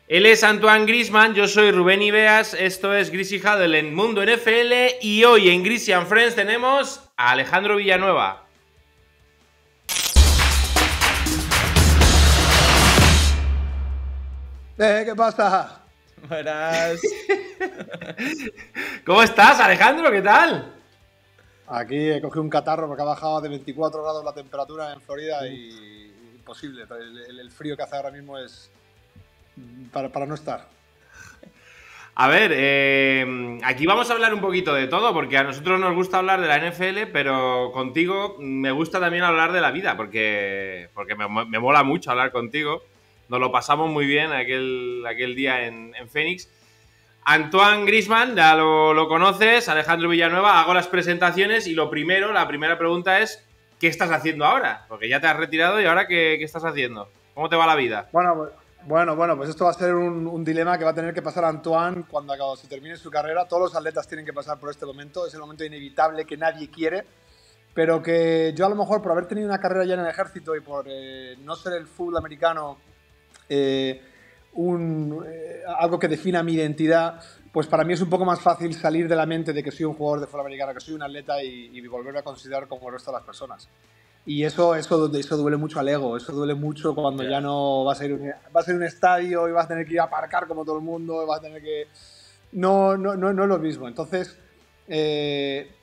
Él es Antoine Griezmann, yo soy Rubén Ibeas, esto es Gris y Huddle en Mundo NFL y hoy en Gris and Friends tenemos a Alejandro Villanueva. ¿Qué pasa? Buenas. ¿Cómo estás, Alejandro? ¿Qué tal? Aquí he cogido un catarro porque ha bajado de 24 grados la temperatura en Florida y imposible. El frío que hace ahora mismo es para no estar. A ver, aquí vamos a hablar un poquito de todo, porque a nosotros nos gusta hablar de la NFL, pero contigo me gusta también hablar de la vida, porque me mola mucho hablar contigo. Nos lo pasamos muy bien aquel día en Phoenix. Antoine Griezmann, ya lo conoces, Alejandro Villanueva, hago las presentaciones y la primera pregunta es, ¿qué estás haciendo ahora? Porque ya te has retirado y ahora ¿qué estás haciendo? ¿Cómo te va la vida? Bueno, pues esto va a ser un dilema que va a tener que pasar Antoine cuando se termine su carrera. Todos los atletas tienen que pasar por este momento, es el momento inevitable que nadie quiere, pero que yo a lo mejor por haber tenido una carrera ya en el ejército y por no ser el fútbol americano algo que defina mi identidad, pues para mí es un poco más fácil salir de la mente de que soy un jugador de fútbol americano, que soy un atleta y volverme a considerar como el resto de las personas. Y eso duele mucho al ego, eso duele mucho cuando ya no vas a ir a un estadio y vas a tener que ir a aparcar como todo el mundo, y vas a tener que... No es lo mismo. Entonces,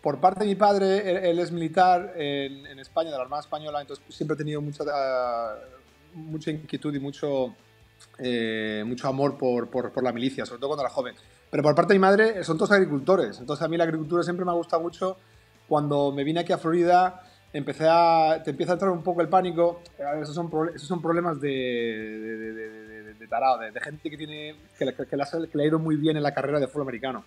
por parte de mi padre, él es militar en España, de la Armada Española, entonces siempre he tenido mucha inquietud y mucho amor por la milicia, sobre todo cuando era joven. Pero por parte de mi madre son todos agricultores, entonces a mí la agricultura siempre me ha gustado mucho. Cuando me vine aquí a Florida te empieza a entrar un poco el pánico. Esos son problemas de tarado, de gente que le ha ido muy bien en la carrera de fútbol americano.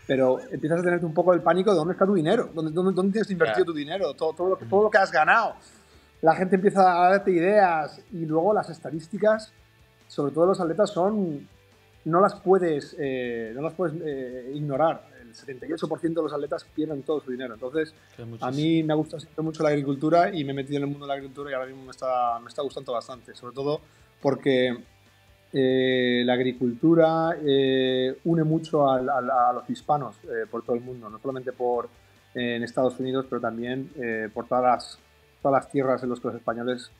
Pero empiezas a tener un poco el pánico de dónde está tu dinero, dónde tienes invertido tu dinero, todo lo que has ganado. La gente empieza a darte ideas y luego las estadísticas, sobre todo los atletas, no las puedes ignorar. El 78% de los atletas pierden todo su dinero. Entonces, a mí me ha gustado siempre mucho la agricultura y me he metido en el mundo de la agricultura y ahora mismo me está gustando bastante. Sobre todo porque la agricultura une mucho a los hispanos por todo el mundo, no solamente en Estados Unidos, pero también por todas las tierras en las que los españoles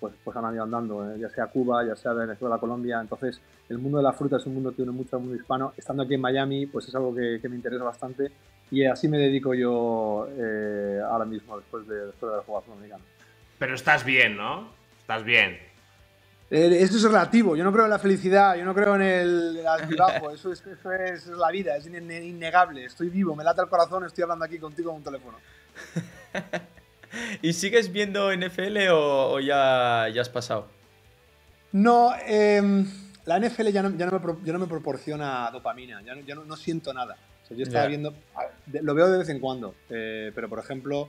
pues han ido andando, ya sea Cuba, ya sea Venezuela, Colombia. Entonces, el mundo de la fruta es un mundo que une mucho al mundo hispano. Estando aquí en Miami, pues es algo que me interesa bastante y así me dedico yo ahora mismo, después de la jugación americana. Pero estás bien, ¿no? Estás bien. Eso es relativo. Yo no creo en la felicidad, yo no creo en el altibajo. Eso es la vida, es innegable. Estoy vivo, me late el corazón, estoy hablando aquí contigo en un teléfono. ¿Y sigues viendo NFL o ya has pasado? No, la NFL ya no me proporciona dopamina, ya no siento nada. O sea, yo estaba viendo, lo veo de vez en cuando, pero por ejemplo,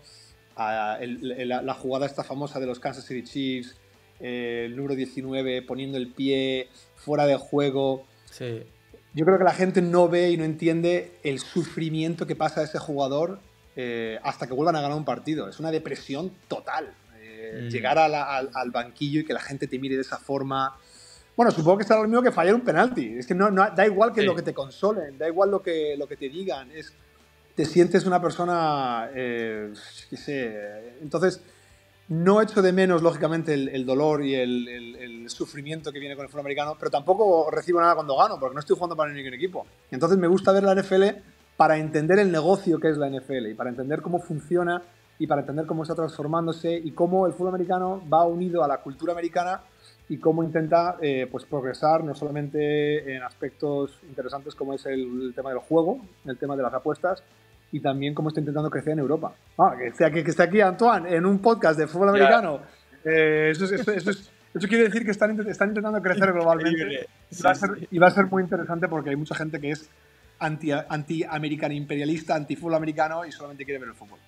la jugada esta famosa de los Kansas City Chiefs, el número 19 poniendo el pie fuera de juego. Sí. Yo creo que la gente no ve y no entiende el sufrimiento que pasa a ese jugador hasta que vuelvan a ganar un partido. Es una depresión total. Llegar al banquillo y que la gente te mire de esa forma. Bueno, supongo que será lo mismo que fallar un penalti. Es que no da igual que lo que te consolen, da igual lo que te digan. Te sientes una persona, qué sé. Entonces, no echo de menos, lógicamente, el dolor y el sufrimiento que viene con el fútbol americano, pero tampoco recibo nada cuando gano, porque no estoy jugando para ningún equipo. Entonces, me gusta ver la NFL para entender el negocio que es la NFL y para entender cómo funciona y para entender cómo está transformándose y cómo el fútbol americano va unido a la cultura americana y cómo intenta pues progresar no solamente en aspectos interesantes como es el tema del juego, el tema de las apuestas y también cómo está intentando crecer en Europa. Que esté aquí Antoine en un podcast de fútbol americano, eso quiere decir que están intentando crecer globalmente. Y va a ser muy interesante porque hay mucha gente que es anti-americano imperialista, anti-fútbol americano y solamente quiere ver el fútbol.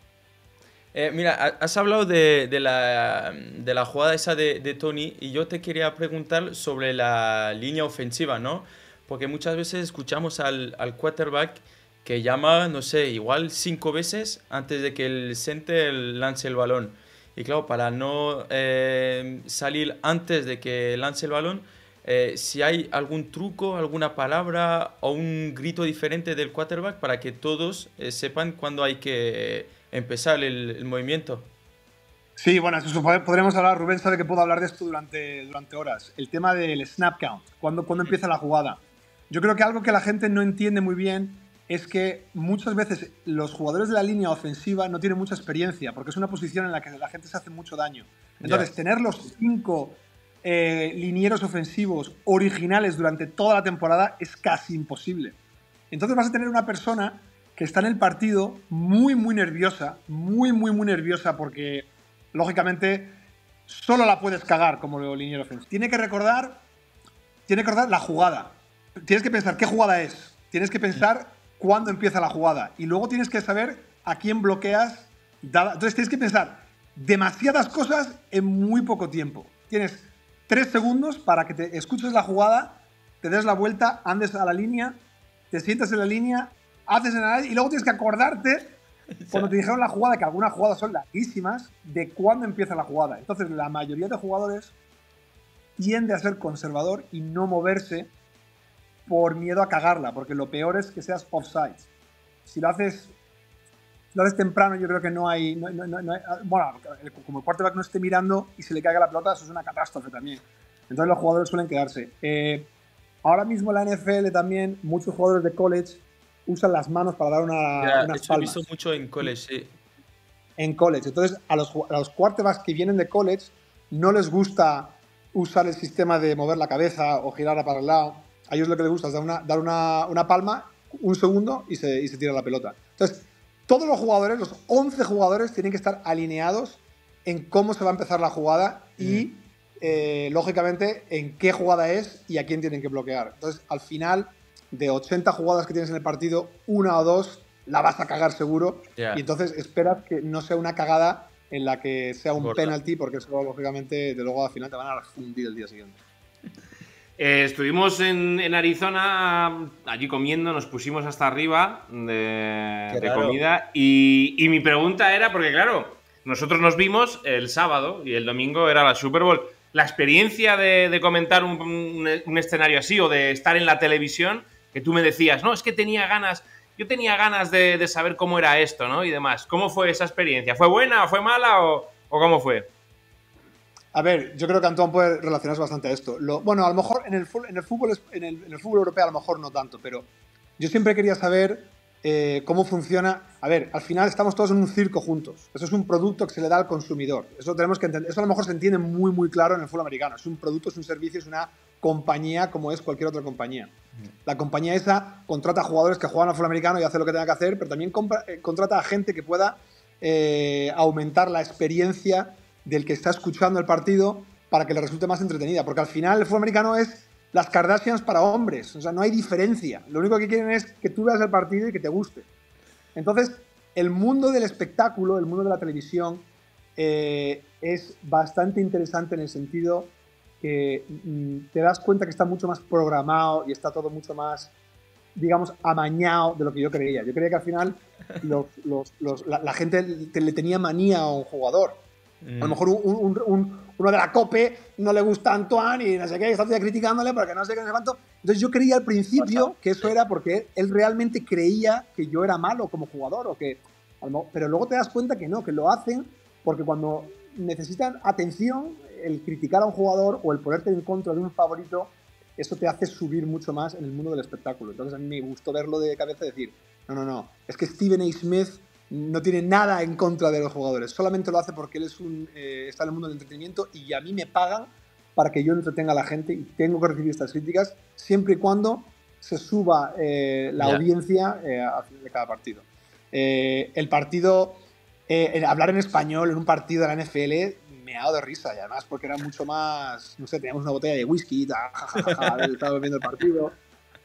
Mira, has hablado de la jugada esa de Tony y yo te quería preguntar sobre la línea ofensiva, ¿no? Porque muchas veces escuchamos al quarterback que llama, no sé, igual 5 veces antes de que el center lance el balón. Y claro, para no salir antes de que lance el balón, si hay algún truco, alguna palabra o un grito diferente del quarterback para que todos sepan cuándo hay que empezar el movimiento. Sí, bueno, eso podremos hablar. Rubén sabe que puedo hablar de esto durante horas. El tema del snap count, ¿cuándo empieza la jugada? Yo creo que algo que la gente no entiende muy bien es que muchas veces los jugadores de la línea ofensiva no tienen mucha experiencia, porque es una posición en la que la gente se hace mucho daño. Entonces, tener los 5 linieros ofensivos originales durante toda la temporada es casi imposible. Entonces vas a tener una persona que está en el partido muy, muy nerviosa, muy porque lógicamente solo la puedes cagar como liniero ofensivo. Tiene que recordar la jugada. Tienes que pensar qué jugada es. Tienes que pensar cuándo empieza la jugada. Y luego tienes que saber a quién bloqueas. Entonces tienes que pensar demasiadas cosas en muy poco tiempo. Tienes 3 segundos para que te escuches la jugada, te des la vuelta, andes a la línea, te sientas en la línea, haces el análisis y luego tienes que acordarte cuando te dijeron la jugada, que algunas jugadas son larguísimas, de cuándo empieza la jugada. Entonces, la mayoría de jugadores tiende a ser conservador y no moverse por miedo a cagarla, porque lo peor es que seas offside. Si lo haces temprano, yo creo que no hay... bueno, como el quarterback no esté mirando y se le caiga la pelota, eso es una catástrofe también. Entonces, los jugadores suelen quedarse. Ahora mismo en la NFL también, muchos jugadores de college usan las manos para dar unas palmas. He visto mucho en college, sí. En college. Entonces, a los quarterbacks que vienen de college no les gusta usar el sistema de mover la cabeza o girarla para el lado. A ellos lo que les gusta es dar una palma, un segundo y se tira la pelota. Entonces, todos los jugadores, los 11 jugadores, tienen que estar alineados en cómo se va a empezar la jugada y, lógicamente, en qué jugada es y a quién tienen que bloquear. Entonces, al final, de 80 jugadas que tienes en el partido, 1 o 2 la vas a cagar seguro. Y entonces esperas que no sea una cagada en la que sea un penalti, porque eso, lógicamente, de luego al final te van a fundir el día siguiente. Estuvimos en Arizona, allí comiendo, nos pusimos hasta arriba de comida y mi pregunta era, porque claro, nosotros nos vimos el sábado y el domingo era la Super Bowl. La experiencia de comentar un escenario así o de estar en la televisión, que tú me decías, no, es que yo tenía ganas de saber cómo era esto, ¿no? Y demás. ¿Cómo fue esa experiencia? ¿Fue buena, fue mala o cómo fue? A ver, yo creo que Antón puede relacionarse bastante a esto. Bueno, a lo mejor en el fútbol europeo a lo mejor no tanto, pero yo siempre quería saber cómo funciona. A ver, al final estamos todos en un circo juntos. Eso es un producto que se le da al consumidor. Eso tenemos que entender. Eso a lo mejor se entiende muy, muy claro en el fútbol americano. Es un producto, es un servicio, es una compañía como es cualquier otra compañía. La compañía esa contrata a jugadores que juegan al fútbol americano y hace lo que tenga que hacer, pero también contrata a gente que pueda aumentar la experiencia del que está escuchando el partido para que le resulte más entretenida. Porque al final el fútbol americano es las Kardashians para hombres. O sea, no hay diferencia. Lo único que quieren es que tú veas el partido y que te guste. Entonces, el mundo del espectáculo, el mundo de la televisión, es bastante interesante en el sentido que te das cuenta que está mucho más programado y está todo mucho más, digamos, amañado de lo que yo creía. Yo creía que al final la gente le tenía manía a un jugador. A lo mejor uno de la COPE no le gusta a Antoine y no sé qué, y está criticándole porque no sé qué, no sé cuánto. Entonces yo creía al principio que eso era porque él realmente creía que yo era malo como jugador, pero luego te das cuenta que no, que lo hacen porque cuando necesitan atención, el criticar a un jugador o el ponerte en contra de un favorito, eso te hace subir mucho más en el mundo del espectáculo. Entonces a mí me gustó verlo de cabeza y decir, no, es que Stephen A. Smith no tiene nada en contra de los jugadores, solamente lo hace porque él está en el mundo del entretenimiento y a mí me pagan para que yo entretenga a la gente y tengo que recibir estas críticas siempre y cuando se suba la audiencia al final de cada partido. El partido, hablar en español en un partido de la NFL me ha dado de risa y además porque era mucho más, no sé, teníamos una botella de whisky, estaba viendo el partido.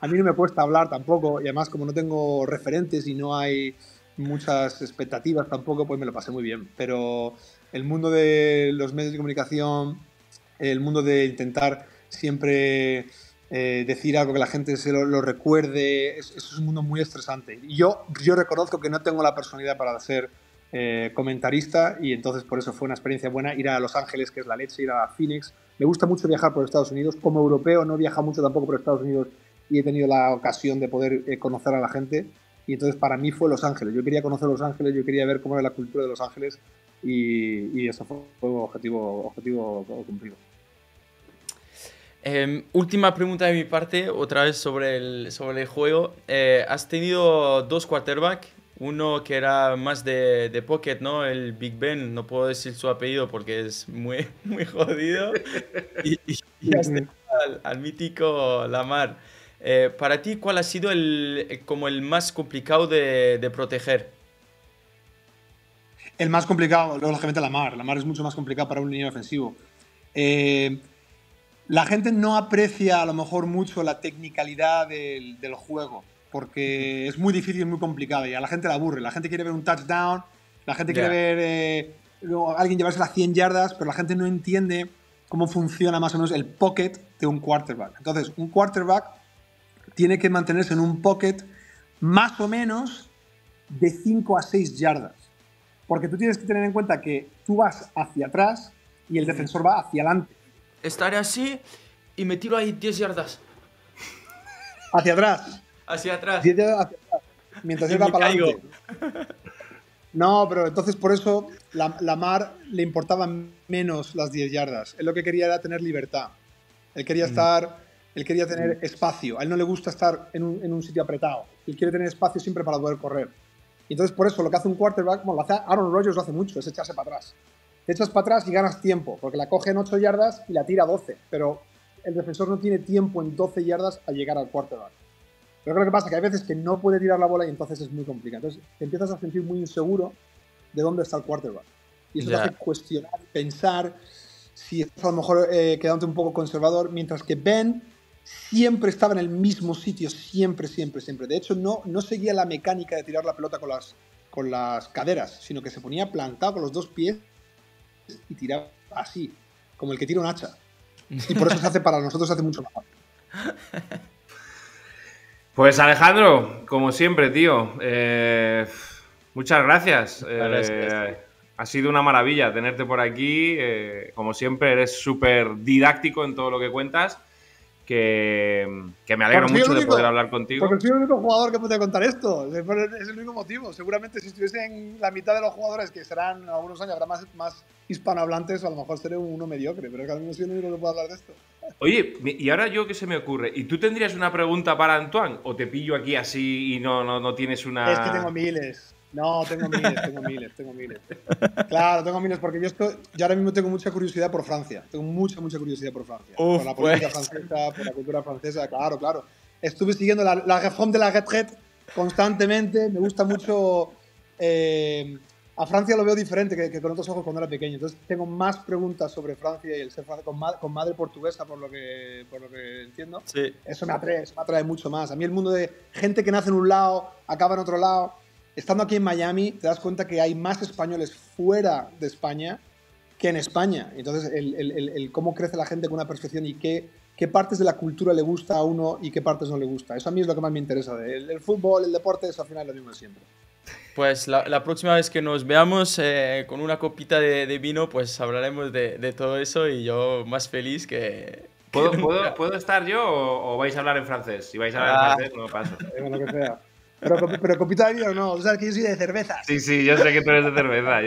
A mí no me cuesta hablar tampoco y además como no tengo referentes y no hay muchas expectativas tampoco, pues me lo pasé muy bien. Pero el mundo de los medios de comunicación, el mundo de intentar siempre decir algo que la gente se lo recuerde, eso es un mundo muy estresante. Y yo reconozco que no tengo la personalidad para ser comentarista, y entonces por eso fue una experiencia buena ir a Los Ángeles, que es la leche, ir a Phoenix. Me gusta mucho viajar por Estados Unidos. Como europeo no viaja mucho tampoco por Estados Unidos y he tenido la ocasión de poder conocer a la gente. Y entonces para mí fue Los Ángeles. Yo quería conocer Los Ángeles, yo quería ver cómo era la cultura de Los Ángeles y eso fue un objetivo cumplido. Última pregunta de mi parte, otra vez sobre el juego. Has tenido dos quarterbacks, uno que era más de pocket, ¿no? El Big Ben, no puedo decir su apellido porque es muy, muy jodido. Y has tenido al mítico Lamar. Para ti, ¿cuál ha sido como el más complicado de proteger? El más complicado, lógicamente, Lamar. Lamar es mucho más complicado para un liniero ofensivo. La gente no aprecia a lo mejor mucho la tecnicalidad del juego, porque es muy difícil y muy complicado y a la gente le aburre. La gente quiere ver un touchdown, la gente quiere ver a alguien llevarse las 100 yardas, pero la gente no entiende cómo funciona más o menos el pocket de un quarterback. Entonces, un quarterback tiene que mantenerse en un pocket más o menos de 5 a 6 yardas. Porque tú tienes que tener en cuenta que tú vas hacia atrás y el defensor va hacia adelante. Estaré así y me tiro ahí 10 yardas. Hacia atrás. Hacia atrás. 10 yardas hacia atrás. Mientras él va para adelante. No, pero entonces por eso Lamar le importaban menos las 10 yardas. Él lo que quería era tener libertad. Él quería él quería tener espacio. A él no le gusta estar en un sitio apretado. Él quiere tener espacio siempre para poder correr. Y entonces por eso lo que hace un quarterback, bueno, lo hace Aaron Rodgers, lo hace mucho, es echarse para atrás. Te echas para atrás y ganas tiempo, porque la coge en 8 yardas y la tira a 12, pero el defensor no tiene tiempo en 12 yardas a llegar al quarterback. Pero creo que pasa que hay veces que no puede tirar la bola y entonces es muy complicado. Entonces te empiezas a sentir muy inseguro de dónde está el quarterback. Y eso te hace cuestionar, pensar si estás a lo mejor quedándote un poco conservador, mientras que Ben siempre estaba en el mismo sitio, siempre. De hecho, no seguía la mecánica de tirar la pelota con las caderas, sino que se ponía plantado con los dos pies y tiraba así, como el que tira un hacha. Y por eso para nosotros se hace mucho mejor. Pues Alejandro, como siempre, tío, muchas gracias. Ha sido una maravilla tenerte por aquí. Como siempre, eres súper didáctico en todo lo que cuentas. Que me alegro mucho de poder hablar contigo. Porque soy el único jugador que puede contar esto. Es el único motivo. Seguramente si estuviese en la mitad de los jugadores, que serán algunos años, habrá más hispanohablantes, a lo mejor seré uno mediocre. Pero es que ahora mismo soy el único que puede hablar de esto. Oye, y ahora yo qué se me ocurre. ¿Y tú tendrías una pregunta para Antoine? ¿O te pillo aquí así y no tienes una...? Es que tengo miles. No, tengo miles. Claro, tengo miles porque yo ahora mismo tengo mucha curiosidad por Francia. Tengo mucha curiosidad por Francia. Por la política francesa, por la cultura francesa, claro. Estuve siguiendo la réforme de la retraite constantemente. Me gusta mucho... a Francia lo veo diferente que con otros ojos cuando era pequeño. Entonces tengo más preguntas sobre Francia y el ser francés con madre portuguesa, por lo que entiendo. Sí. Eso me atrae mucho más. A mí el mundo de gente que nace en un lado, acaba en otro lado... Estando aquí en Miami, te das cuenta que hay más españoles fuera de España que en España. Entonces, el cómo crece la gente con una percepción y qué partes de la cultura le gusta a uno y qué partes no le gusta. Eso a mí es lo que más me interesa. El fútbol, el deporte, es al final lo mismo de siempre. Pues la próxima vez que nos veamos con una copita de vino, pues hablaremos de todo eso y yo más feliz que... ¿Puedo estar yo o vais a hablar en francés? Si vais a hablar en francés, no paso. Lo que sea. Pero copita de vino no, o sea, que yo soy de cerveza. Sí, yo sé que tú eres de cerveza,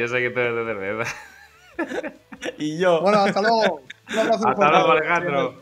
Y yo. Bueno, hasta luego. Un abrazo. Hasta luego, Alejandro.